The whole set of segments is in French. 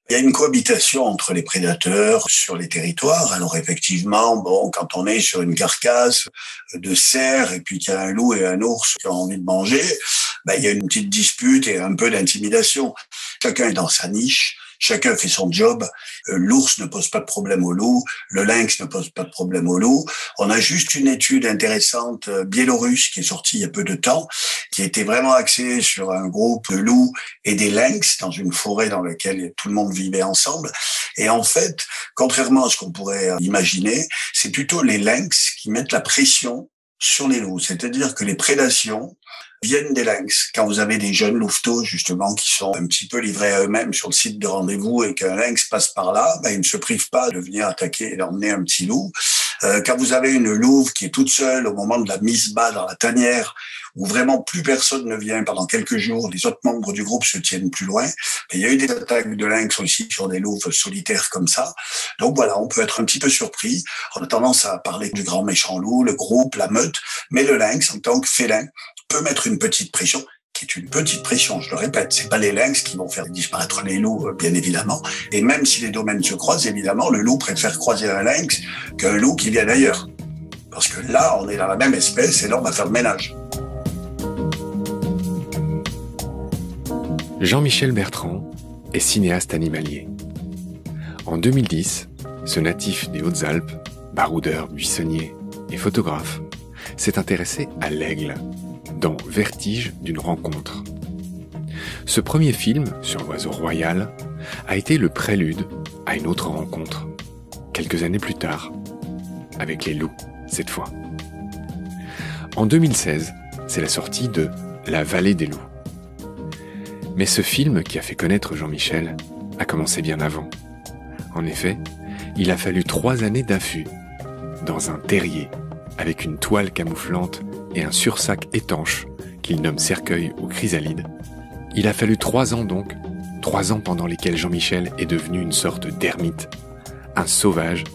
Il y a une cohabitation entre les prédateurs sur les territoires. Alors effectivement, bon, quand on est sur une carcasse de cerf et puis qu'il y a un loup et un ours qui ont envie de manger, ben, il y a une petite dispute et un peu d'intimidation. Chacun est dans sa niche. Chacun fait son job. L'ours ne pose pas de problème au loup. Le lynx ne pose pas de problème au loup. On a juste une étude intéressante biélorusse qui est sortie il y a peu de temps, qui était vraiment axée sur un groupe de loups et des lynx dans une forêt dans laquelle tout le monde vivait ensemble. Et en fait, contrairement à ce qu'on pourrait imaginer, c'est plutôt les lynx qui mettent la pression sur les loups. C'est-à-dire que les prédations viennent des lynx. Quand vous avez des jeunes louveteaux, justement, qui sont un petit peu livrés à eux-mêmes sur le site de rendez-vous et qu'un lynx passe par là, ben, ils ne se privent pas de venir attaquer et d'emmener un petit loup. Quand vous avez une louve qui est toute seule au moment de la mise bas dans la tanière, où vraiment plus personne ne vient pendant quelques jours, les autres membres du groupe se tiennent plus loin. Il y a eu des attaques de lynx aussi sur des louves solitaires comme ça. Donc voilà, on peut être un petit peu surpris. On a tendance à parler du grand méchant loup, le groupe, la meute, mais le lynx, en tant que félin, peut mettre une petite pression, qui est une petite pression, je le répète, c'est pas les lynx qui vont faire disparaître les loups, bien évidemment. Et même si les domaines se croisent, évidemment, le loup préfère croiser un lynx qu'un loup qui vient d'ailleurs. Parce que là, on est dans la même espèce et là, on va faire le ménage. Jean-Michel Bertrand est cinéaste animalier. En 2010, ce natif des Hautes-Alpes, baroudeur, buissonnier et photographe, s'est intéressé à l'aigle, dans Vertige d'une rencontre. Ce premier film, sur l'oiseau royal, a été le prélude à une autre rencontre, quelques années plus tard, avec les loups, cette fois. En 2016, c'est la sortie de La Vallée des loups. Mais ce film qui a fait connaître Jean-Michel a commencé bien avant. En effet, il a fallu 3 années d'affût, dans un terrier, avec une toile camouflante et un sursac étanche qu'il nomme cercueil ou chrysalide. Il a fallu 3 ans donc, 3 ans pendant lesquels Jean-Michel est devenu une sorte d'ermite, un sauvage,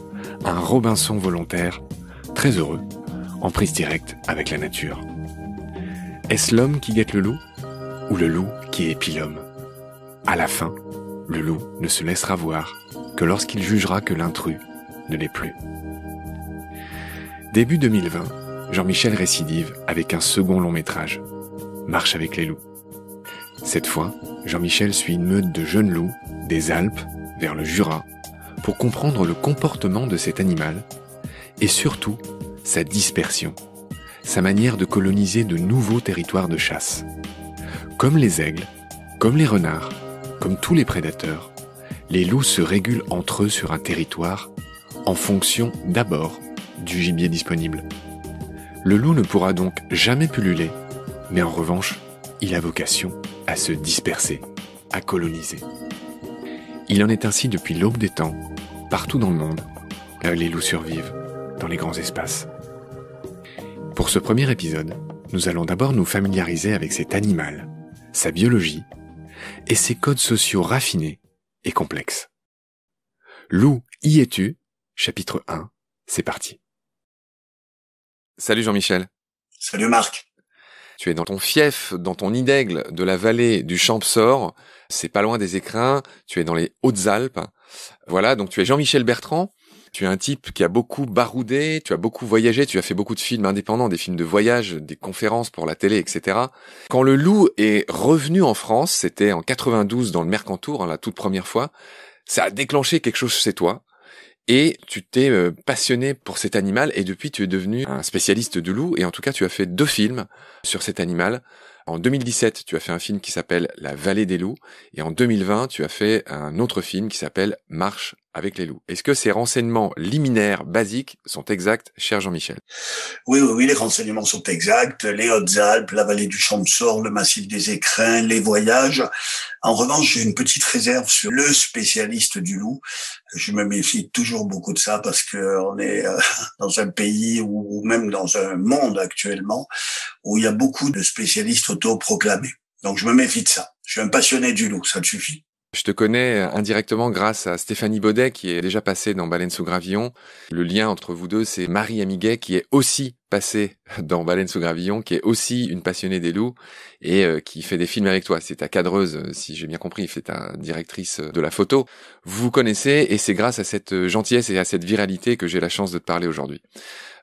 un Robinson volontaire, très heureux, en prise directe avec la nature. Est-ce l'homme qui guette le loup, ou le loup qui épie l'homme? À la fin, le loup ne se laissera voir que lorsqu'il jugera que l'intrus ne l'est plus. Début 2020, Jean-Michel récidive avec un second long métrage, Marche avec les loups. Cette fois, Jean-Michel suit une meute de jeunes loups des Alpes vers le Jura pour comprendre le comportement de cet animal et surtout sa dispersion, sa manière de coloniser de nouveaux territoires de chasse. Comme les aigles, comme les renards, comme tous les prédateurs, les loups se régulent entre eux sur un territoire en fonction d'abord du gibier disponible. Le loup ne pourra donc jamais pulluler, mais en revanche, il a vocation à se disperser, à coloniser. Il en est ainsi depuis l'aube des temps, partout dans le monde, là où les loups survivent, dans les grands espaces. Pour ce premier épisode, nous allons d'abord nous familiariser avec cet animal, sa biologie et ses codes sociaux raffinés et complexes. Loup, y es-tu? Chapitre 1, c'est parti. Salut Jean-Michel. Salut Marc. Tu es dans ton fief, dans ton nid d'aigle de la vallée du Champsaur. C'est pas loin des Écrins. Tu es dans les Hautes-Alpes. Voilà, donc tu es Jean-Michel Bertrand. Tu es un type qui a beaucoup baroudé, tu as beaucoup voyagé, tu as fait beaucoup de films indépendants, des films de voyage, des conférences pour la télé, etc. Quand le loup est revenu en France, c'était en 92 dans le Mercantour, la toute première fois, ça a déclenché quelque chose chez toi. Et tu t'es passionné pour cet animal et depuis tu es devenu un spécialiste du loup et en tout cas tu as fait 2 films sur cet animal. En 2017, tu as fait un film qui s'appelle La Vallée des loups et en 2020, tu as fait un autre film qui s'appelle Marche avec les loups. Est-ce que ces renseignements liminaires basiques sont exacts, cher Jean-Michel? Oui, les renseignements sont exacts. Les Hautes-Alpes, la vallée du Champsaur, le massif des Écrins, les voyages. En revanche, j'ai une petite réserve sur le spécialiste du loup. Je me méfie toujours beaucoup de ça parce que on est dans un pays ou même dans un monde actuellement où il y a beaucoup de spécialistes autoproclamés. Donc je me méfie de ça. Je suis un passionné du loup, ça te suffit. Je te connais indirectement grâce à Stéphanie Baudet qui est déjà passée dans Baleine sous gravillon. Le lien entre vous deux, c'est Marie Amiguet qui est aussi passée dans Baleine sous gravillon, qui est aussi une passionnée des loups et qui fait des films avec toi. C'est ta cadreuse, si j'ai bien compris, c'est ta directrice de la photo. Vous vous connaissez et c'est grâce à cette gentillesse et à cette viralité que j'ai la chance de te parler aujourd'hui.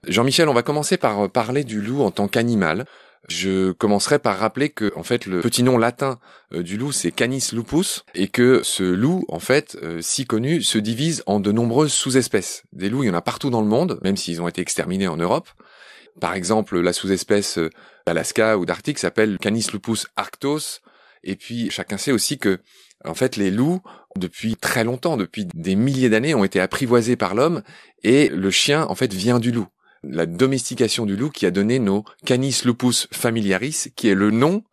Jean-Michel, on va commencer par parler du loup en tant qu'animal. Je commencerai par rappeler que, en fait, le petit nom latin du loup, c'est Canis lupus, et que ce loup, en fait, si connu, se divise en de nombreuses sous-espèces. Des loups, il y en a partout dans le monde, même s'ils ont été exterminés en Europe. Par exemple, la sous-espèce d'Alaska ou d'Arctique s'appelle Canis lupus arctos, et puis chacun sait aussi que, en fait, les loups, depuis très longtemps, depuis des milliers d'années, ont été apprivoisés par l'homme, et le chien, en fait, vient du loup. La domestication du loup qui a donné nos Canis lupus familiaris, qui est le nom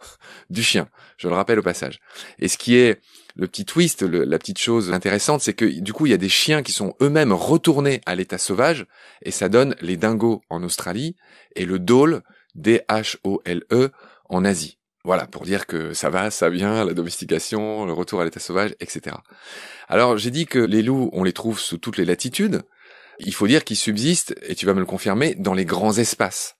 du chien. Je le rappelle au passage. Et ce qui est le petit twist, la petite chose intéressante, c'est que du coup, il y a des chiens qui sont eux-mêmes retournés à l'état sauvage, et ça donne les dingos en Australie et le dhole, D-H-O-L-E, en Asie. Voilà, pour dire que ça va, ça vient, la domestication, le retour à l'état sauvage, etc. Alors, j'ai dit que les loups, on les trouve sous toutes les latitudes. Il faut dire qu'ils subsistent, et tu vas me le confirmer, dans les grands espaces.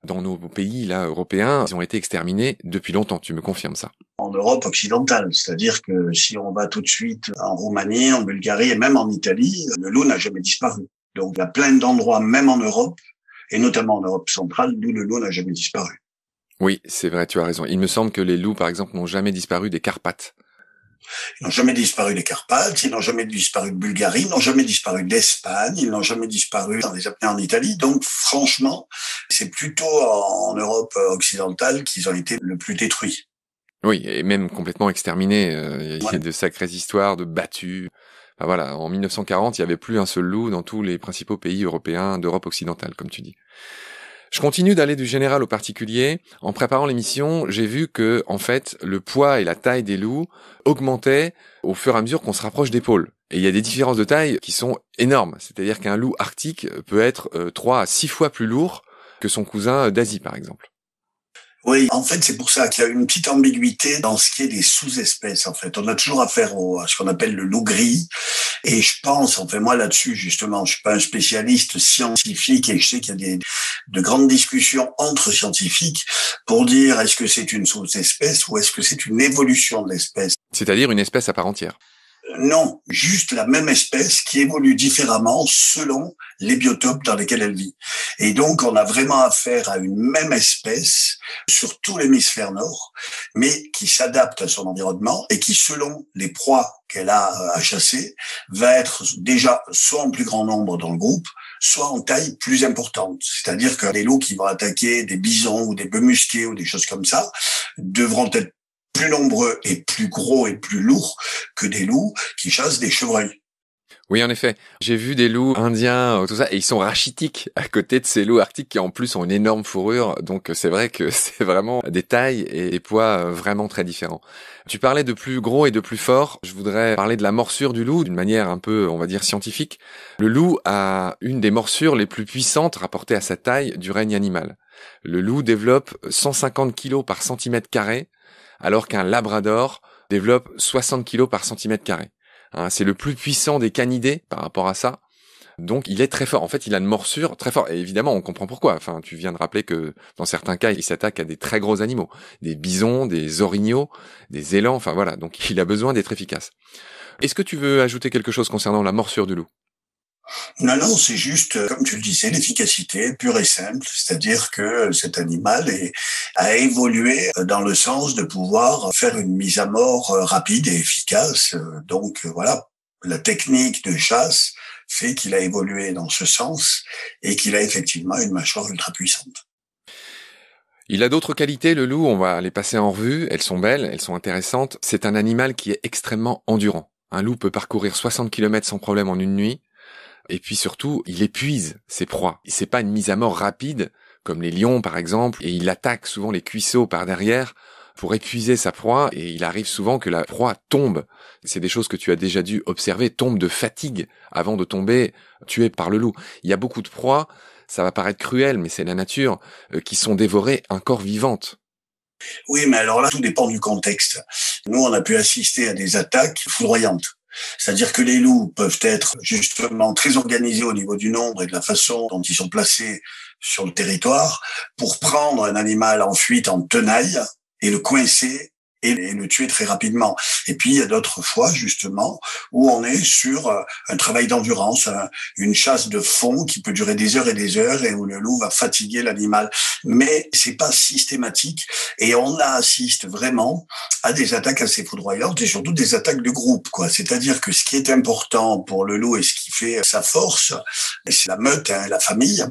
Dans nos pays là européens, ils ont été exterminés depuis longtemps. Tu me confirmes ça? En Europe occidentale, c'est-à-dire que si on va tout de suite en Roumanie, en Bulgarie et même en Italie, le loup n'a jamais disparu. Donc il y a plein d'endroits, même en Europe, et notamment en Europe centrale, où le loup n'a jamais disparu. Oui, c'est vrai, tu as raison. Il me semble que les loups, par exemple, n'ont jamais disparu des Carpates. Ils n'ont jamais disparu des Carpates, ils n'ont jamais disparu de Bulgarie, ils n'ont jamais disparu d'Espagne, ils n'ont jamais disparu dans les Apennins en Italie. Donc, franchement, c'est plutôt en Europe occidentale qu'ils ont été le plus détruits. Oui, et même complètement exterminés. Il y a de sacrées histoires de battus. Enfin, voilà, en 1940, il n'y avait plus un seul loup dans tous les principaux pays européens d'Europe occidentale, comme tu dis. Je continue d'aller du général au particulier. En préparant l'émission, j'ai vu que, en fait, le poids et la taille des loups augmentaient au fur et à mesure qu'on se rapproche des pôles. Et il y a des différences de taille qui sont énormes. C'est-à-dire qu'un loup arctique peut être 3 à 6 fois plus lourd que son cousin d'Asie, par exemple. Oui, en fait, c'est pour ça qu'il y a une petite ambiguïté dans ce qui est des sous-espèces, en fait. On a toujours affaire à ce qu'on appelle le loup gris. Et je pense, enfin, moi, là-dessus, justement, je suis pas un spécialiste scientifique et je sais qu'il y a de grandes discussions entre scientifiques pour dire est-ce que c'est une sous-espèce ou est-ce que c'est une évolution de l'espèce. C'est-à-dire une espèce à part entière. Non, juste la même espèce qui évolue différemment selon les biotopes dans lesquels elle vit. Et donc, on a vraiment affaire à une même espèce sur tout l'hémisphère nord, mais qui s'adapte à son environnement et qui, selon les proies qu'elle a à chasser, va être déjà soit en plus grand nombre dans le groupe, soit en taille plus importante. C'est-à-dire que les loups qui vont attaquer des bisons ou des bœufs musqués ou des choses comme ça devront être plus nombreux et plus gros et plus lourds que des loups qui chassent des chevreuils. Oui, en effet. J'ai vu des loups indiens, tout ça, et ils sont rachitiques à côté de ces loups arctiques qui en plus ont une énorme fourrure. Donc c'est vrai que c'est vraiment des tailles et des poids vraiment très différents. Tu parlais de plus gros et de plus fort. Je voudrais parler de la morsure du loup d'une manière un peu, on va dire, scientifique. Le loup a une des morsures les plus puissantes rapportées à sa taille du règne animal. Le loup développe 150 kilos par centimètre carré, alors qu'un labrador développe 60 kilos par centimètre carré. Hein, c'est le plus puissant des canidés par rapport à ça. Donc il est très fort. En fait, il a une morsure très forte. Et évidemment, on comprend pourquoi. Enfin, tu viens de rappeler que dans certains cas, il s'attaque à des très gros animaux. Des bisons, des orignaux, des élans. Enfin voilà, donc il a besoin d'être efficace. Est-ce que tu veux ajouter quelque chose concernant la morsure du loup ? Non, c'est juste, comme tu le disais, l'efficacité pure et simple, c'est-à-dire que cet animal a évolué dans le sens de pouvoir faire une mise à mort rapide et efficace. Donc voilà, la technique de chasse fait qu'il a évolué dans ce sens et qu'il a effectivement une mâchoire ultra puissante. Il a d'autres qualités, le loup, on va les passer en revue, elles sont belles, elles sont intéressantes. C'est un animal qui est extrêmement endurant. Un loup peut parcourir 60 km sans problème en une nuit. Et puis surtout, il épuise ses proies. C'est pas une mise à mort rapide, comme les lions par exemple, et il attaque souvent les cuisseaux par derrière pour épuiser sa proie, et il arrive souvent que la proie tombe. C'est des choses que tu as déjà dû observer, tombe de fatigue avant de tomber tué par le loup. Il y a beaucoup de proies, ça va paraître cruel, mais c'est la nature, qui sont dévorées encore vivantes. Oui, mais alors là, tout dépend du contexte. nous, on a pu assister à des attaques foudroyantes. C'est-à-dire que les loups peuvent être justement très organisés au niveau du nombre et de la façon dont ils sont placés sur le territoire pour prendre un animal en fuite en tenaille et le coincer et le tuer très rapidement. Et puis, il y a d'autres fois, justement, où on est sur un travail d'endurance, une chasse de fond qui peut durer des heures et des heures et où le loup va fatiguer l'animal. Mais c'est pas systématique et on assiste vraiment à des attaques assez foudroyantes et surtout des attaques de groupe, quoi. C'est-à-dire que ce qui est important pour le loup et ce qui fait sa force, c'est la meute, hein, la famille.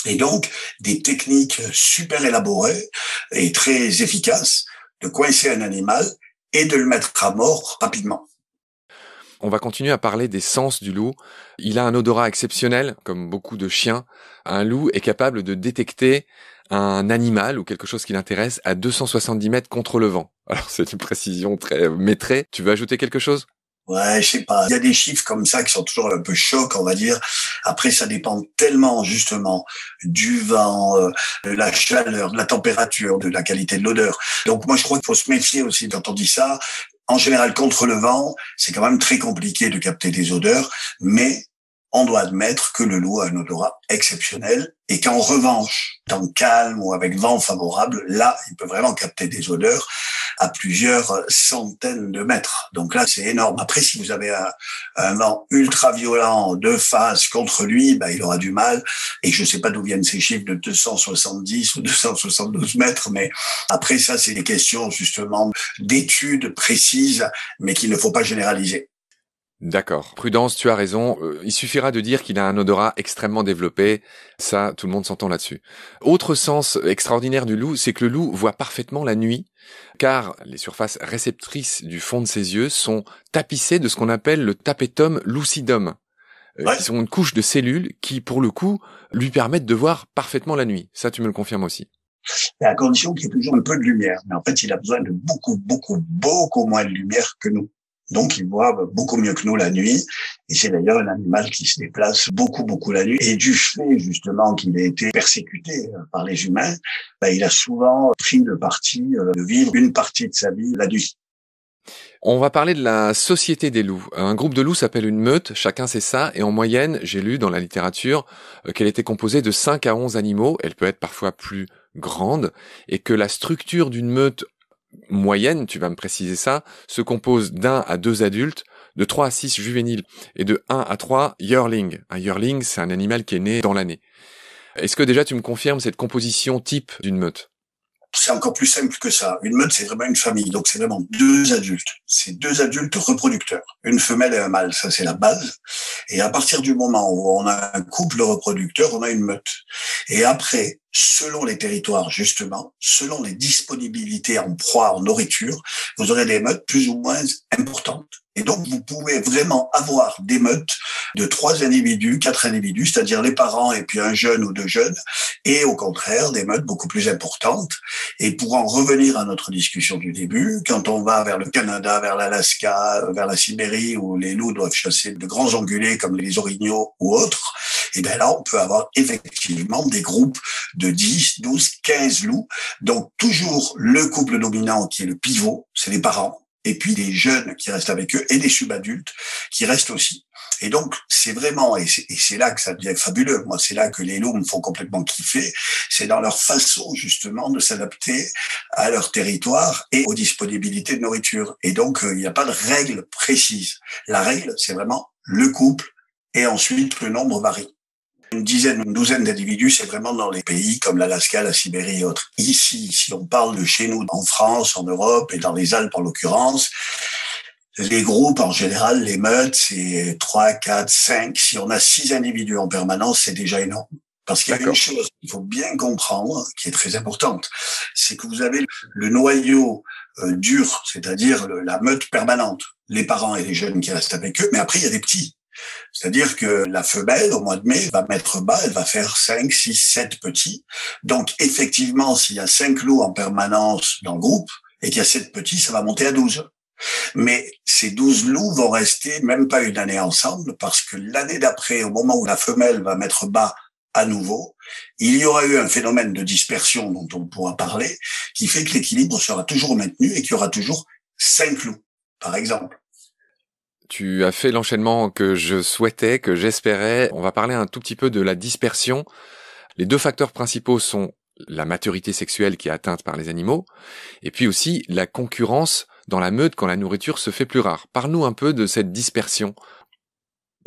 Et donc, des techniques super élaborées et très efficaces de coincer un animal et de le mettre à mort rapidement. On va continuer à parler des sens du loup. Il a un odorat exceptionnel, comme beaucoup de chiens. Un loup est capable de détecter un animal ou quelque chose qui l'intéresse à 270 mètres contre le vent. Alors c'est une précision très métrée. Tu veux ajouter quelque chose ? Ouais, je sais pas. Il y a des chiffres comme ça qui sont toujours un peu chocs, on va dire. Après, ça dépend tellement, justement, du vent, de la chaleur, de la température, de la qualité de l'odeur. Donc, moi, je crois qu'il faut se méfier aussi quand on dit ça. En général, contre le vent, c'est quand même très compliqué de capter des odeurs, mais on doit admettre que le loup a un odorat exceptionnel et qu'en revanche, dans le calme ou avec vent favorable, là, il peut vraiment capter des odeurs à plusieurs centaines de mètres. Donc là, c'est énorme. Après, si vous avez un vent ultra violent de face contre lui, il aura du mal. Et je ne sais pas d'où viennent ces chiffres de 270 ou 272 mètres, mais après, ça, c'est des questions justement d'études précises, mais qu'il ne faut pas généraliser. D'accord. Prudence, tu as raison. Il suffira de dire qu'il a un odorat extrêmement développé. Ça, tout le monde s'entend là-dessus. Autre sens extraordinaire du loup, c'est que le loup voit parfaitement la nuit, car les surfaces réceptrices du fond de ses yeux sont tapissées de ce qu'on appelle le tapetum lucidum, qui sont une couche de cellules qui, pour le coup, lui permettent de voir parfaitement la nuit. Ça, tu me le confirmes aussi. À condition qu'il y ait toujours un peu de lumière. Mais en fait, il a besoin de beaucoup moins de lumière que nous. Donc, il voit beaucoup mieux que nous la nuit. Et c'est d'ailleurs un animal qui se déplace beaucoup la nuit. Et du fait, justement, qu'il a été persécuté par les humains, il a souvent pris le parti de vivre une partie de sa vie la nuit. On va parler de la société des loups. Un groupe de loups s'appelle une meute, chacun sait ça, et en moyenne, j'ai lu dans la littérature qu'elle était composée de 5 à 11 animaux, elle peut être parfois plus grande, et que la structure d'une meute moyenne, tu vas me préciser ça, se compose d'1 à 2 adultes, de 3 à 6 juvéniles, et de 1 à 3 yearlings. Un yearling, c'est un animal qui est né dans l'année. Est-ce que déjà tu me confirmes cette composition type d'une meute ? C'est encore plus simple que ça. Une meute, c'est vraiment une famille. Donc, c'est vraiment 2 adultes. C'est 2 adultes reproducteurs. Une femelle et un mâle. Ça, c'est la base. Et à partir du moment où on a un couple reproducteur, on a une meute. Et après, selon les territoires, justement, selon les disponibilités en proie, en nourriture, vous aurez des meutes plus ou moins importantes. Et donc, vous pouvez vraiment avoir des meutes de 3 individus, 4 individus, c'est-à-dire les parents et puis un jeune ou 2 jeunes, et au contraire, des meutes beaucoup plus importantes. Et pour en revenir à notre discussion du début, quand on va vers le Canada, vers l'Alaska, vers la Sibérie, où les loups doivent chasser de grands ongulés comme les orignaux ou autres, et bien là, on peut avoir effectivement des groupes de 10, 12, 15 loups. Donc, toujours le couple dominant qui est le pivot, c'est les parents. Et puis des jeunes qui restent avec eux et des subadultes qui restent aussi. Et donc, c'est vraiment, et c'est là que ça devient fabuleux. Moi, c'est là que les loups me font complètement kiffer. C'est dans leur façon, justement, de s'adapter à leur territoire et aux disponibilités de nourriture. Et donc, il n'y a pas de règle précise. La règle, c'est vraiment le couple et ensuite le nombre varie. Une dizaine, une douzaine d'individus, c'est vraiment dans les pays comme l'Alaska, la Sibérie et autres. Ici, si on parle de chez nous, en France, en Europe et dans les Alpes en l'occurrence, les groupes, en général, les meutes, c'est 3, 4, 5. Si on a 6 individus en permanence, c'est déjà énorme. Parce qu'il y a une chose qu'il faut bien comprendre, qui est très importante, c'est que vous avez le noyau dur, c'est-à-dire la meute permanente, les parents et les jeunes qui restent avec eux, mais après, il y a des petits. C'est-à-dire que la femelle, au mois de mai, va mettre bas, elle va faire 5, 6, 7 petits. Donc, effectivement, s'il y a 5 loups en permanence dans le groupe et qu'il y a 7 petits, ça va monter à 12. Mais ces 12 loups vont rester même pas une année ensemble parce que l'année d'après, au moment où la femelle va mettre bas à nouveau, il y aura eu un phénomène de dispersion dont on pourra parler qui fait que l'équilibre sera toujours maintenu et qu'il y aura toujours 5 loups, par exemple. Tu as fait l'enchaînement que je souhaitais, que j'espérais. On va parler un tout petit peu de la dispersion. Les 2 facteurs principaux sont la maturité sexuelle qui est atteinte par les animaux, et puis aussi la concurrence dans la meute quand la nourriture se fait plus rare. Parle-nous un peu de cette dispersion.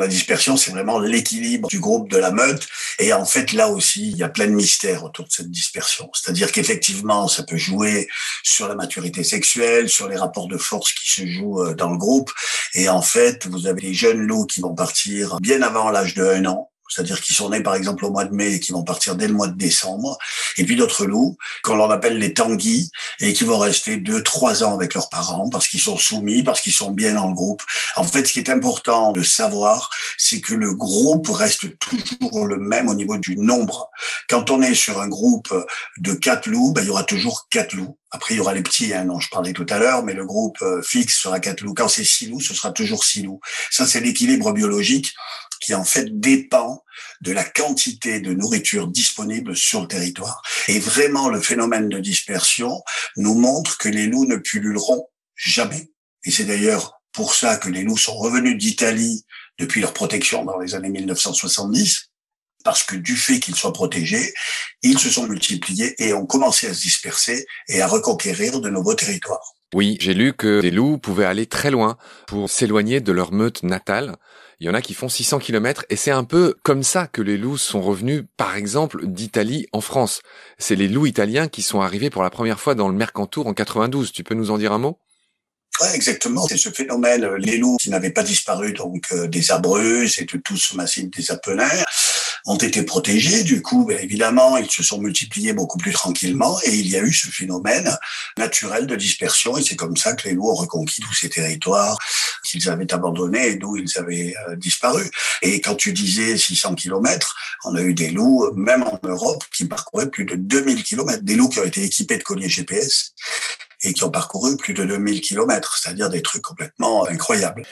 La dispersion, c'est vraiment l'équilibre du groupe de la meute. Et en fait, là aussi, il y a plein de mystères autour de cette dispersion. C'est-à-dire qu'effectivement, ça peut jouer sur la maturité sexuelle, sur les rapports de force qui se jouent dans le groupe. Et en fait, vous avez des jeunes loups qui vont partir bien avant l'âge de 1 an. C'est-à-dire qui sont nés par exemple au mois de mai et qui vont partir dès le mois de décembre. Et puis d'autres loups, qu'on l'on appelle les tanguis, et qui vont rester 2-3 ans avec leurs parents parce qu'ils sont soumis, parce qu'ils sont bien dans le groupe. En fait, ce qui est important de savoir, c'est que le groupe reste toujours le même au niveau du nombre. Quand on est sur un groupe de 4 loups, il y aura toujours 4 loups. Après, il y aura les petits, dont je parlais tout à l'heure, mais le groupe fixe sera 4 loups. Quand c'est 6 loups, ce sera toujours 6 loups. Ça, c'est l'équilibre biologique qui en fait dépend de la quantité de nourriture disponible sur le territoire. Et vraiment, le phénomène de dispersion nous montre que les loups ne pulluleront jamais. Et c'est d'ailleurs pour ça que les loups sont revenus d'Italie depuis leur protection dans les années 1970, parce que du fait qu'ils soient protégés, ils se sont multipliés et ont commencé à se disperser et à reconquérir de nouveaux territoires. Oui, j'ai lu que des loups pouvaient aller très loin pour s'éloigner de leur meute natale. Il y en a qui font 600 km et c'est un peu comme ça que les loups sont revenus, par exemple, d'Italie en France. C'est les loups italiens qui sont arrivés pour la première fois dans le Mercantour en 92. Tu peux nous en dire un mot ? Ouais, exactement. C'est ce phénomène, les loups qui n'avaient pas disparu, donc des Abruzzes et de tout ce massif des Apennins, ont été protégés. Du coup, évidemment, ils se sont multipliés beaucoup plus tranquillement et il y a eu ce phénomène naturel de dispersion. Et c'est comme ça que les loups ont reconquis tous ces territoires qu'ils avaient abandonnés et d'où ils avaient disparu. Et quand tu disais 600 kilomètres, on a eu des loups, même en Europe, qui parcouraient plus de 2000 kilomètres. Des loups qui ont été équipés de colliers GPS et qui ont parcouru plus de 2000 kilomètres, c'est-à-dire des trucs complètement incroyables.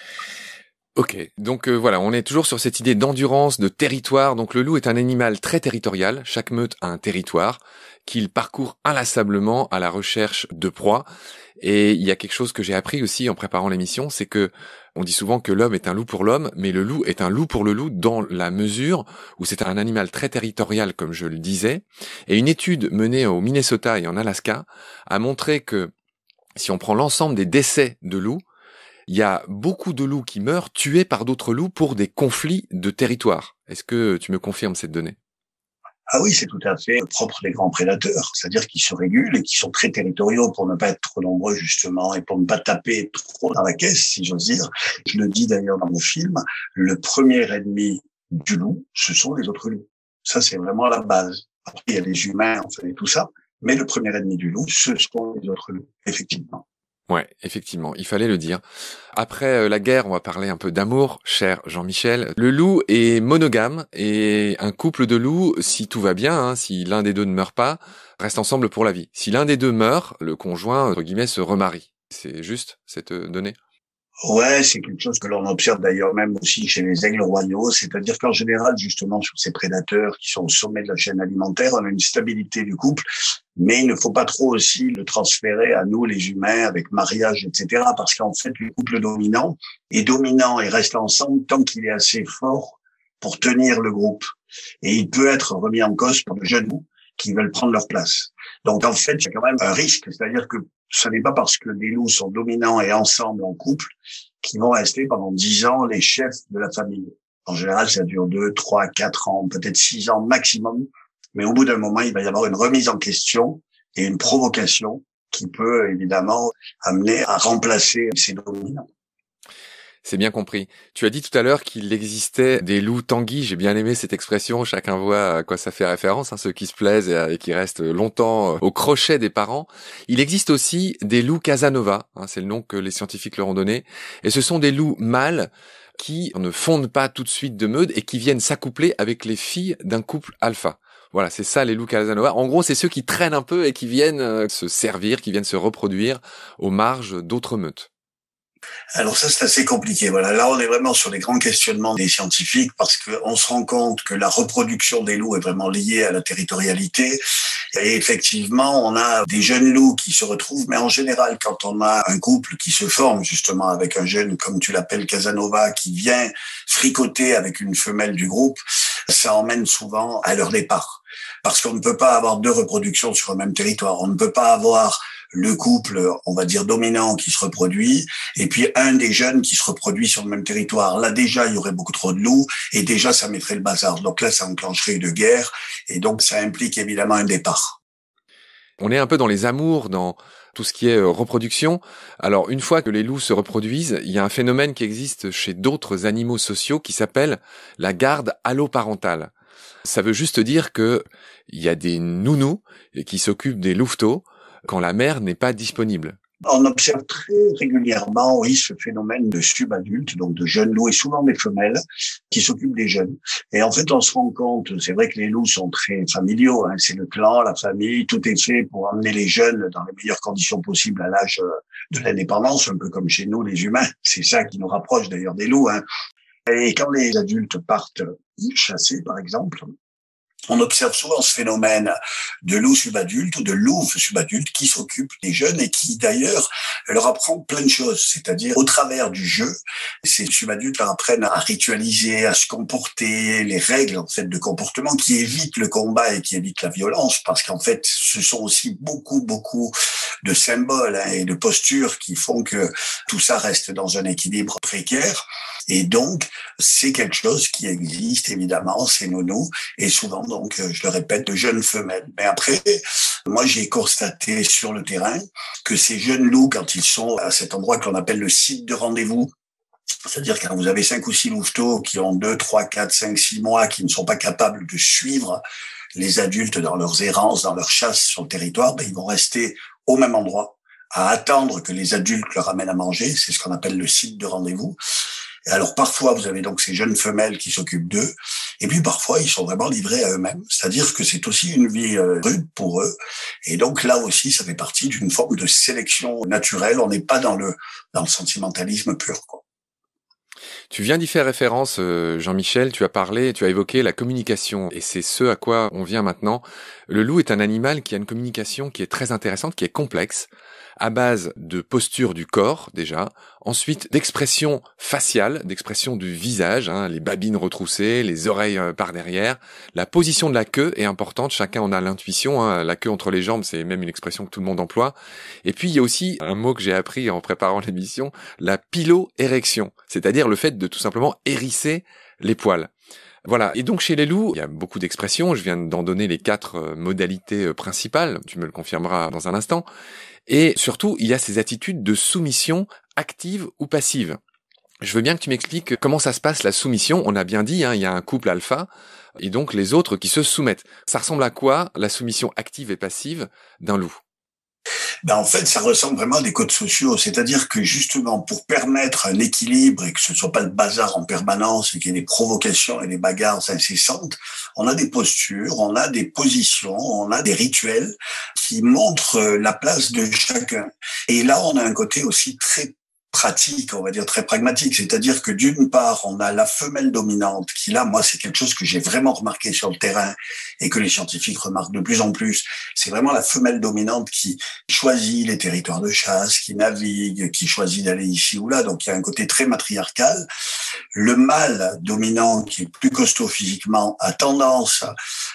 Ok, donc voilà, on est toujours sur cette idée d'endurance, de territoire. Donc le loup est un animal très territorial, chaque meute a un territoire qu'il parcourt inlassablement à la recherche de proies. Et il y a quelque chose que j'ai appris aussi en préparant l'émission, c'est que on dit souvent que l'homme est un loup pour l'homme, mais le loup est un loup pour le loup dans la mesure où c'est un animal très territorial, comme je le disais. Et une étude menée au Minnesota et en Alaska a montré que si on prend l'ensemble des décès de loups, il y a beaucoup de loups qui meurent tués par d'autres loups pour des conflits de territoire. Est-ce que tu me confirmes cette donnée ? Ah oui, c'est tout à fait propre des grands prédateurs, c'est-à-dire qu'ils se régulent et qui sont très territoriaux pour ne pas être trop nombreux justement et pour ne pas taper trop dans la caisse, si j'ose dire. Je le dis d'ailleurs dans mon film, le premier ennemi du loup, ce sont les autres loups. Ça, c'est vraiment la base. Après, il y a les humains, enfin, et tout ça, mais le premier ennemi du loup, ce sont les autres loups, effectivement. Ouais, effectivement, il fallait le dire. Après la guerre, on va parler un peu d'amour, cher Jean-Michel. Le loup est monogame et un couple de loups, si tout va bien, si l'un des deux ne meurt pas, reste ensemble pour la vie. Si l'un des deux meurt, le conjoint, entre guillemets, se remarie. C'est juste, cette donnée ? Ouais, c'est quelque chose que l'on observe d'ailleurs même aussi chez les aigles royaux, c'est-à-dire qu'en général, justement, sur ces prédateurs qui sont au sommet de la chaîne alimentaire, on a une stabilité du couple, mais il ne faut pas trop aussi le transférer à nous, les humains, avec mariage, etc., parce qu'en fait, le couple dominant est dominant et reste ensemble tant qu'il est assez fort pour tenir le groupe. Et il peut être remis en cause par de jeunes loups qui veulent prendre leur place. Donc, en fait, il y a quand même un risque, c'est-à-dire que ce n'est pas parce que les loups sont dominants et ensemble en couple qu'ils vont rester pendant 10 ans les chefs de la famille. En général, ça dure 2, 3, 4 ans, peut-être 6 ans maximum. Mais au bout d'un moment, il va y avoir une remise en question et une provocation qui peut évidemment amener à remplacer ces dominants. C'est bien compris. Tu as dit tout à l'heure qu'il existait des loups tanguis. J'ai bien aimé cette expression. Chacun voit à quoi ça fait référence, ceux qui se plaisent et qui restent longtemps au crochet des parents. Il existe aussi des loups Casanova. C'est le nom que les scientifiques leur ont donné. Et ce sont des loups mâles qui ne fondent pas tout de suite de meute et qui viennent s'accoupler avec les filles d'un couple alpha. Voilà, c'est ça les loups Casanova. En gros, c'est ceux qui traînent un peu et qui viennent se servir, qui viennent se reproduire aux marges d'autres meutes. Alors ça, c'est assez compliqué. Voilà, là, on est vraiment sur les grands questionnements des scientifiques parce qu'on se rend compte que la reproduction des loups est vraiment liée à la territorialité Et effectivement, on a des jeunes loups qui se retrouvent, mais en général, quand on a un couple qui se forme justement avec un jeune, comme tu l'appelles Casanova, qui vient fricoter avec une femelle du groupe, ça emmène souvent à leur départ. Parce qu'on ne peut pas avoir deux reproductions sur un même territoire. On ne peut pas avoir le couple, on va dire, dominant qui se reproduit, et puis un des jeunes qui se reproduit sur le même territoire. Là, déjà, il y aurait beaucoup trop de loups, et déjà, ça mettrait le bazar. Donc là, ça enclencherait une guerre, et donc ça implique évidemment un départ. On est un peu dans les amours, dans tout ce qui est reproduction. Alors, une fois que les loups se reproduisent, il y a un phénomène qui existe chez d'autres animaux sociaux qui s'appelle la garde alloparentale. Ça veut juste dire que il y a des nounous qui s'occupent des louveteaux quand la mère n'est pas disponible. On observe très régulièrement, oui, ce phénomène de subadultes, donc de jeunes loups, et souvent des femelles, qui s'occupent des jeunes. Et en fait, on se rend compte, c'est vrai que les loups sont très familiaux, hein, c'est le clan, la famille, tout est fait pour emmener les jeunes dans les meilleures conditions possibles à l'âge de l'indépendance, un peu comme chez nous, les humains. C'est ça qui nous rapproche d'ailleurs des loups, hein. Et quand les adultes partent chasser, par exemple, on observe souvent ce phénomène de loup subadultes ou de louve subadultes qui s'occupent des jeunes et qui d'ailleurs leur apprend plein de choses. C'est-à-dire au travers du jeu, ces subadultes leur apprennent à ritualiser, à se comporter, les règles en fait de comportement qui évitent le combat et qui évitent la violence, parce qu'en fait ce sont aussi beaucoup de symboles et de postures qui font que tout ça reste dans un équilibre précaire. Et donc, c'est quelque chose qui existe, évidemment, c'est nono, et souvent, donc, je le répète, de jeunes femelles. Mais après, moi, j'ai constaté sur le terrain que ces jeunes loups, quand ils sont à cet endroit que l'on appelle le site de rendez-vous, c'est-à-dire quand vous avez 5 ou 6 louveteaux qui ont 2, 3, 4, 5, 6 mois, qui ne sont pas capables de suivre les adultes dans leurs errances, dans leurs chasses sur le territoire, ben, ils vont rester au même endroit, à attendre que les adultes leur amènent à manger. C'est ce qu'on appelle le site de rendez-vous. Et alors parfois, vous avez donc ces jeunes femelles qui s'occupent d'eux, et puis parfois, ils sont vraiment livrés à eux-mêmes. C'est-à-dire que c'est aussi une vie rude pour eux. Et donc là aussi, ça fait partie d'une forme de sélection naturelle. On n'est pas dans le sentimentalisme pur, quoi. Tu viens d'y faire référence, Jean-Michel, tu as évoqué la communication, et c'est ce à quoi on vient maintenant. Le loup est un animal qui a une communication qui est très intéressante, qui est complexe, à base de posture du corps, déjà, ensuite d'expression faciale, d'expression du visage, hein, les babines retroussées, les oreilles par derrière, la position de la queue est importante, chacun en a l'intuition, hein, la queue entre les jambes, c'est même une expression que tout le monde emploie, et puis il y a aussi un mot que j'ai appris en préparant l'émission, la piloérection, c'est-à-dire le fait de tout simplement hérisser les poils. Voilà. Et donc, chez les loups, il y a beaucoup d'expressions. Je viens d'en donner les 4 modalités principales. Tu me le confirmeras dans un instant. Et surtout, il y a ces attitudes de soumission active ou passive. Je veux bien que tu m'expliques comment ça se passe, la soumission. On a bien dit, hein, il y a un couple alpha et donc les autres qui se soumettent. Ça ressemble à quoi, la soumission active et passive d'un loup? Ben en fait, ça ressemble vraiment à des codes sociaux. C'est-à-dire que justement, pour permettre un équilibre et que ce ne soit pas le bazar en permanence et qu'il y ait des provocations et des bagarres incessantes, on a des postures, on a des positions, on a des rituels qui montrent la place de chacun. Et là, on a un côté aussi très pratique, on va dire très pragmatique, c'est-à-dire que d'une part, on a la femelle dominante qui là, moi, c'est quelque chose que j'ai vraiment remarqué sur le terrain et que les scientifiques remarquent de plus en plus. C'est vraiment la femelle dominante qui choisit les territoires de chasse, qui navigue, qui choisit d'aller ici ou là. Donc, il y a un côté très matriarcal. Le mâle dominant, qui est plus costaud physiquement, a tendance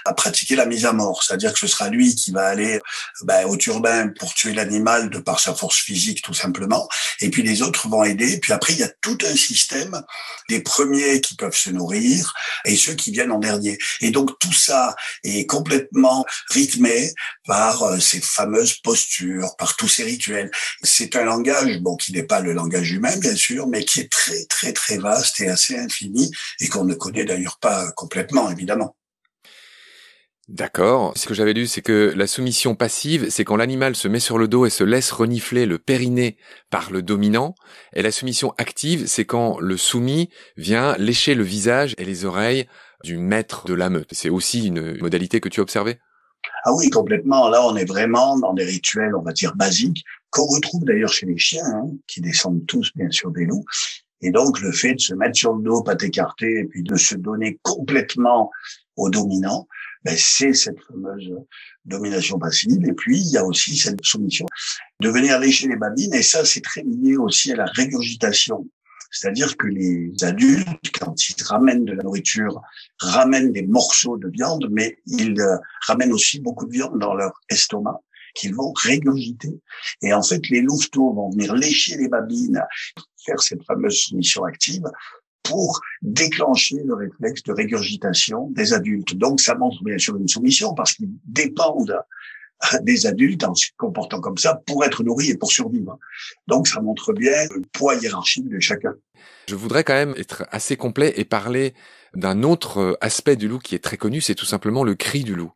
à pratiquer la mise à mort, c'est-à-dire que ce sera lui qui va aller au turbin pour tuer l'animal de par sa force physique, tout simplement. Et puis les autres vont aider. Puis après, il y a tout un système des premiers qui peuvent se nourrir et ceux qui viennent en dernier. Et donc tout ça est complètement rythmé par ces fameuses postures, par tous ces rituels. C'est un langage, qui n'est pas le langage humain, bien sûr, mais qui est très, très, très vaste et assez infini et qu'on ne connaît d'ailleurs pas complètement, évidemment. D'accord. Ce que j'avais lu, c'est que la soumission passive, c'est quand l'animal se met sur le dos et se laisse renifler le périnée par le dominant. Et la soumission active, c'est quand le soumis vient lécher le visage et les oreilles du maître de la meute. C'est aussi une modalité que tu as observée? Ah oui, complètement. Là, on est vraiment dans des rituels, on va dire, basiques, qu'on retrouve d'ailleurs chez les chiens, hein, qui descendent tous, bien sûr, des loups. Et donc, le fait de se mettre sur le dos, pattes écartées, et puis de se donner complètement au dominant, c'est cette fameuse domination passive. Et puis, il y a aussi cette soumission de venir lécher les babines. Et ça, c'est très lié aussi à la régurgitation. C'est-à-dire que les adultes, quand ils ramènent de la nourriture, ramènent des morceaux de viande, mais ils ramènent aussi beaucoup de viande dans leur estomac qu'ils vont régurgiter. Et en fait, les louveteaux vont venir lécher les babines, faire cette fameuse soumission active pour déclencher le réflexe de régurgitation des adultes. Donc, ça montre bien sûr une soumission parce qu'ils dépendent des adultes en se comportant comme ça pour être nourris et pour survivre. Donc, ça montre bien le poids hiérarchique de chacun. Je voudrais quand même être assez complet et parler d'un autre aspect du loup qui est très connu, c'est tout simplement le cri du loup.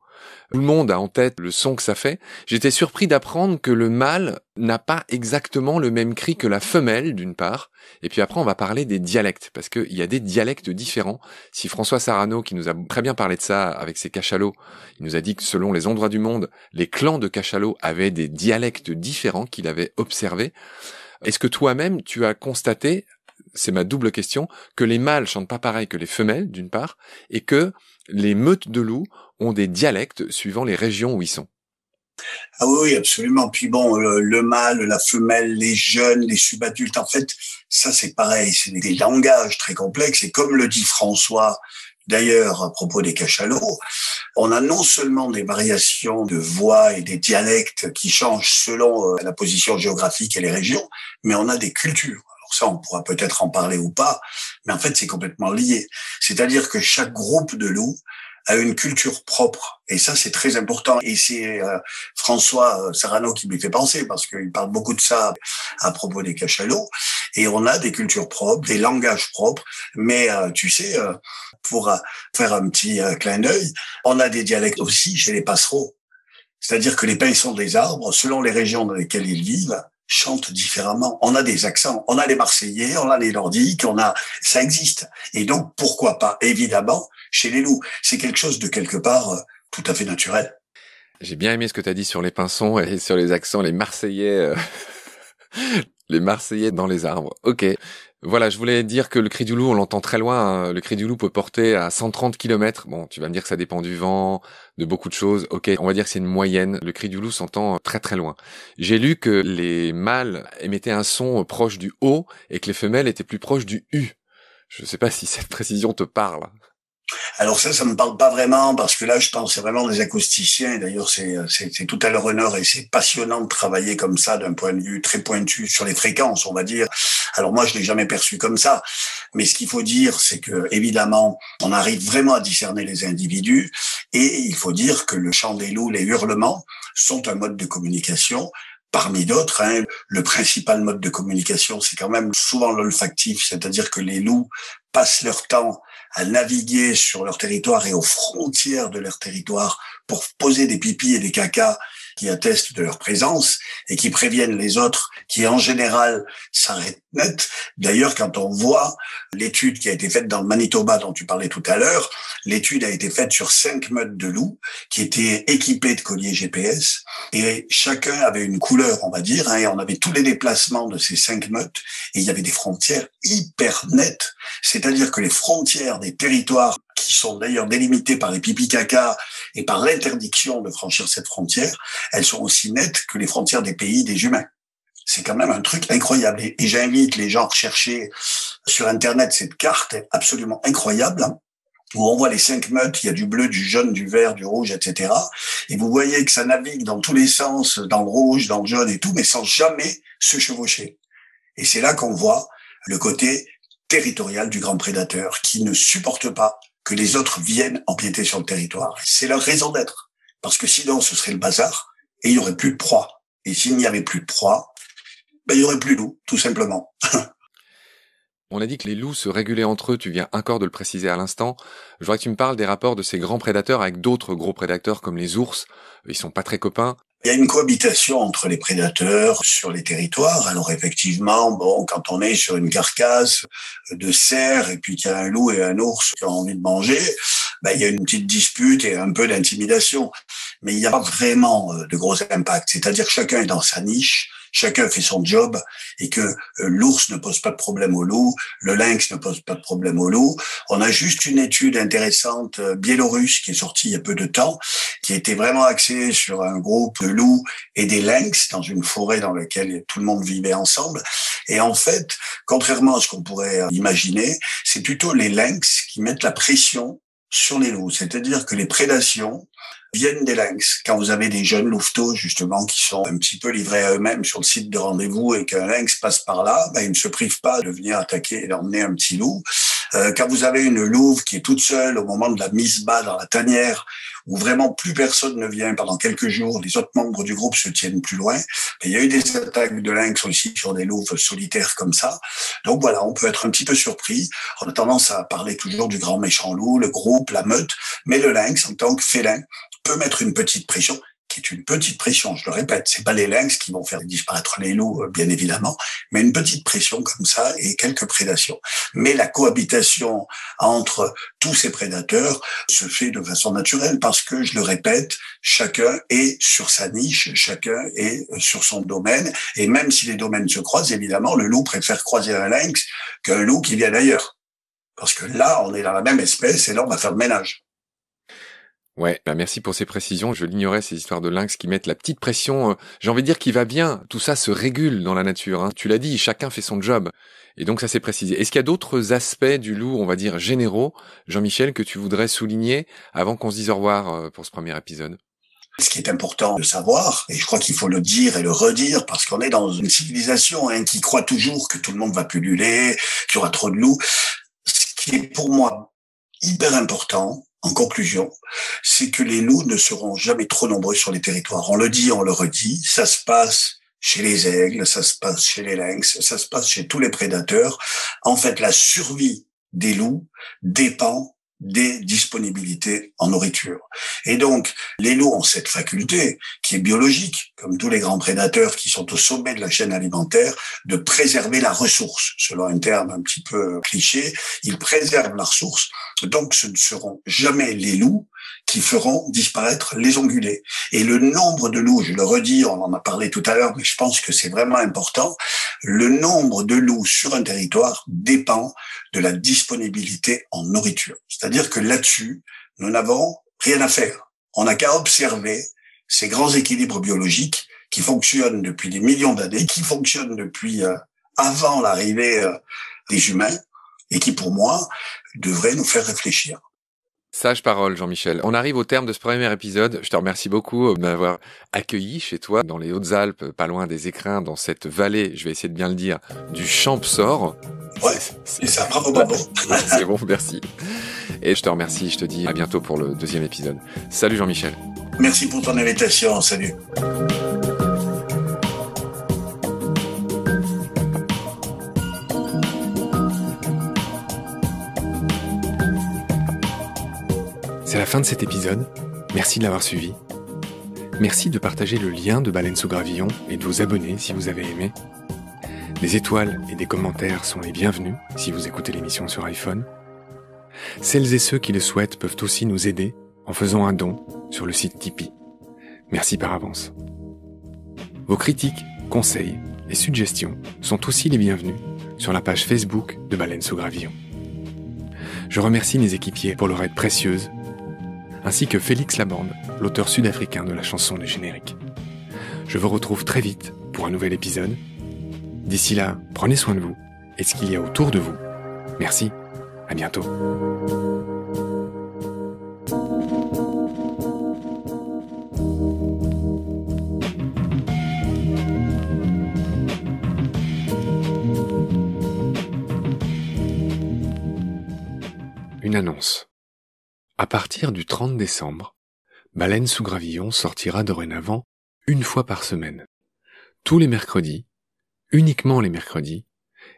Tout le monde a en tête le son que ça fait. J'étais surpris d'apprendre que le mâle n'a pas exactement le même cri que la femelle, d'une part. Et puis après, on va parler des dialectes, parce qu'il y a des dialectes différents. Si François Sarano, qui nous a très bien parlé de ça avec ses cachalots, il nous a dit que selon les endroits du monde, les clans de cachalots avaient des dialectes différents qu'il avait observés. Est-ce que toi-même, tu as constaté, c'est ma double question, que les mâles chantent pas pareil que les femelles, d'une part, et que les meutes de loups ont des dialectes suivant les régions où ils sont? Ah oui, absolument. Puis bon, le mâle, la femelle, les jeunes, les subadultes, en fait, ça c'est pareil, c'est des langages très complexes. Et comme le dit François, d'ailleurs, à propos des cachalots, on a non seulement des variations de voix et des dialectes qui changent selon la position géographique et les régions, mais on a des cultures. Alors ça, on pourra peut-être en parler ou pas, mais en fait, c'est complètement lié. C'est-à-dire que chaque groupe de loups a une culture propre. Et ça, c'est très important. Et c'est François Sarano qui m'y fait penser, parce qu'il parle beaucoup de ça à propos des cachalots. Et on a des cultures propres, des langages propres. Mais tu sais, pour faire un petit clin d'œil, on a des dialectes aussi chez les passereaux. C'est-à-dire que les pinsons des arbres, selon les régions dans lesquelles ils vivent, chantent différemment. On a des accents, on a les Marseillais, on a les Nordiques, ça existe. Et donc, pourquoi pas, évidemment, chez les loups. C'est quelque chose de quelque part tout à fait naturel. J'ai bien aimé ce que tu as dit sur les pinsons et sur les accents, les Marseillais, les Marseillais dans les arbres. Ok. Voilà, je voulais dire que le cri du loup, on l'entend très loin, hein. Le cri du loup peut porter à 130 km. Bon, tu vas me dire que ça dépend du vent, de beaucoup de choses. Ok, on va dire que c'est une moyenne. Le cri du loup s'entend très très loin. J'ai lu que les mâles émettaient un son proche du O et que les femelles étaient plus proches du U. Je ne sais pas si cette précision te parle. Alors ça me parle pas vraiment, parce que là, je pense que c'est vraiment des acousticiens. D'ailleurs, c'est tout à leur honneur et c'est passionnant de travailler comme ça d'un point de vue très pointu sur les fréquences, on va dire. Alors moi, je l'ai jamais perçu comme ça. Mais ce qu'il faut dire, c'est que, évidemment, on arrive vraiment à discerner les individus, et il faut dire que le chant des loups, les hurlements, sont un mode de communication parmi d'autres. Le principal mode de communication, c'est quand même souvent l'olfactif, c'est-à-dire que les loups passent leur temps à naviguer sur leur territoire et aux frontières de leur territoire pour poser des pipis et des cacas qui attestent de leur présence et qui préviennent les autres qui, en général, s'arrêtent net. D'ailleurs, quand on voit l'étude qui a été faite dans le Manitoba dont tu parlais tout à l'heure, l'étude a été faite sur 5 meutes de loups qui étaient équipés de colliers GPS et chacun avait une couleur, on va dire, et on avait tous les déplacements de ces 5 meutes et il y avait des frontières hyper nettes. C'est-à-dire que les frontières des territoires qui sont d'ailleurs délimitées par les pipi-caca et par l'interdiction de franchir cette frontière, elles sont aussi nettes que les frontières des pays des humains. C'est quand même un truc incroyable. Et j'invite les gens à rechercher sur Internet cette carte absolument incroyable, où on voit les 5 meutes, il y a du bleu, du jaune, du vert, du rouge, etc. Et vous voyez que ça navigue dans tous les sens, dans le rouge, dans le jaune et tout, mais sans jamais se chevaucher. Et c'est là qu'on voit le côté territorial du grand prédateur, qui ne supporte pas que les autres viennent empiéter sur le territoire. C'est leur raison d'être. Parce que sinon, ce serait le bazar et il n'y aurait plus de proie. Et s'il n'y avait plus de proie, il n'y aurait plus de loups, tout simplement. On a dit que les loups se régulaient entre eux, tu viens encore de le préciser à l'instant. Je voudrais que tu me parles des rapports de ces grands prédateurs avec d'autres gros prédateurs comme les ours. Ils sont pas très copains. Il y a une cohabitation entre les prédateurs sur les territoires. Alors effectivement, quand on est sur une carcasse de cerf et puis qu'il y a un loup et un ours qui ont envie de manger, il y a une petite dispute et un peu d'intimidation. mais il n'y a pas vraiment de gros impacts. C'est-à-dire que chacun est dans sa niche, chacun fait son job, et que l'ours ne pose pas de problème au loup, le lynx ne pose pas de problème au loup. On a juste une étude intéressante biélorusse qui est sortie il y a peu de temps, qui était vraiment axée sur un groupe de loups et des lynx dans une forêt dans laquelle tout le monde vivait ensemble. Et en fait, contrairement à ce qu'on pourrait imaginer, c'est plutôt les lynx qui mettent la pression sur les loups. C'est-à-dire que les prédations viennent des lynx. Quand vous avez des jeunes louveteaux, justement, qui sont un petit peu livrés à eux-mêmes sur le site de rendez-vous et qu'un lynx passe par là, ben, il ne se prive pas de venir attaquer et d'emmener un petit loup. Quand vous avez une louve qui est toute seule au moment de la mise bas dans la tanière, où vraiment plus personne ne vient pendant quelques jours, les autres membres du groupe se tiennent plus loin. Il y a eu des attaques de lynx aussi sur des louves solitaires comme ça. Donc voilà, on peut être un petit peu surpris. On a tendance à parler toujours du grand méchant loup, le groupe, la meute, mais le lynx, en tant que félin, peut mettre une petite pression, qui est une petite pression, je le répète, c'est pas les lynx qui vont faire disparaître les loups, bien évidemment, mais une petite pression comme ça et quelques prédations. Mais la cohabitation entre tous ces prédateurs se fait de façon naturelle parce que, je le répète, chacun est sur sa niche, chacun est sur son domaine, et même si les domaines se croisent, évidemment, le loup préfère croiser un lynx qu'un loup qui vient d'ailleurs. Parce que là, on est dans la même espèce et là, on va faire le ménage. Ouais, merci pour ces précisions. Je l'ignorais, ces histoires de lynx qui mettent la petite pression. J'ai envie de dire qu'il va bien. Tout ça se régule dans la nature. Tu l'as dit, chacun fait son job. Et donc ça s'est précisé. Est-ce qu'il y a d'autres aspects du loup, on va dire généraux, Jean-Michel, que tu voudrais souligner avant qu'on se dise au revoir pour ce premier épisode ? Ce qui est important de savoir, et je crois qu'il faut le dire et le redire, parce qu'on est dans une civilisation qui croit toujours que tout le monde va pulluler, qu'il y aura trop de loups. Ce qui est pour moi hyper important, en conclusion, c'est que les loups ne seront jamais trop nombreux sur les territoires. On le dit, on le redit, ça se passe chez les aigles, ça se passe chez les lynx, ça se passe chez tous les prédateurs. En fait, la survie des loups dépend des disponibilités en nourriture. Et donc, les loups ont cette faculté, qui est biologique, comme tous les grands prédateurs qui sont au sommet de la chaîne alimentaire, de préserver la ressource. Selon un terme un petit peu cliché, ils préservent la ressource. Donc, ce ne seront jamais les loups qui feront disparaître les ongulés. Et le nombre de loups, je le redis, on en a parlé tout à l'heure, mais je pense que c'est vraiment important, le nombre de loups sur un territoire dépend de la disponibilité en nourriture. C'est-à-dire que là-dessus, nous n'avons rien à faire. On n'a qu'à observer ces grands équilibres biologiques qui fonctionnent depuis des millions d'années, qui fonctionnent depuis avant l'arrivée des humains, et qui, pour moi, devraient nous faire réfléchir. Sage parole, Jean-Michel. On arrive au terme de ce premier épisode. Je te remercie beaucoup de m'avoir accueilli chez toi, dans les Hautes-Alpes, pas loin des Écrins, dans cette vallée, je vais essayer de bien le dire, du Champsaur. Ouais, c'est ça, bravo. C'est bon, merci. Et je te remercie, je te dis à bientôt pour le deuxième épisode. Salut Jean-Michel. Merci pour ton invitation, salut. C'est la fin de cet épisode. Merci de l'avoir suivi. Merci de partager le lien de Baleine sous Gravillon et de vous abonner si vous avez aimé. Des étoiles et des commentaires sont les bienvenus si vous écoutez l'émission sur iPhone. Celles et ceux qui le souhaitent peuvent aussi nous aider en faisant un don sur le site Tipeee. Merci par avance. Vos critiques, conseils et suggestions sont aussi les bienvenus sur la page Facebook de Baleine sous Gravillon. Je remercie mes équipiers pour leur aide précieuse, ainsi que Félix Laborde, l'auteur sud-africain de la chanson du générique. Je vous retrouve très vite pour un nouvel épisode. D'ici là, prenez soin de vous et de ce qu'il y a autour de vous. Merci, à bientôt. Une annonce. À partir du 30 décembre, Baleine sous Gravillon sortira dorénavant une fois par semaine. Tous les mercredis, uniquement les mercredis,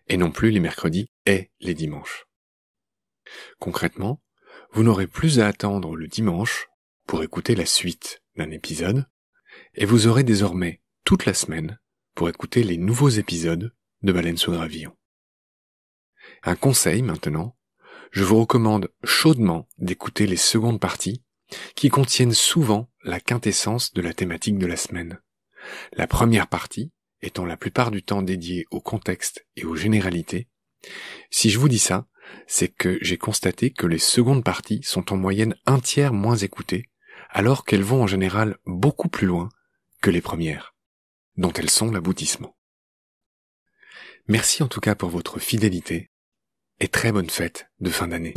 et non plus les mercredis et les dimanches. Concrètement, vous n'aurez plus à attendre le dimanche pour écouter la suite d'un épisode, et vous aurez désormais toute la semaine pour écouter les nouveaux épisodes de Baleine sous Gravillon. Un conseil maintenant, je vous recommande chaudement d'écouter les secondes parties qui contiennent souvent la quintessence de la thématique de la semaine. La première partie étant la plupart du temps dédiée au contexte et aux généralités. Si je vous dis ça, c'est que j'ai constaté que les secondes parties sont en moyenne un tiers moins écoutées, alors qu'elles vont en général beaucoup plus loin que les premières, dont elles sont l'aboutissement. Merci en tout cas pour votre fidélité, et très bonne fête de fin d'année.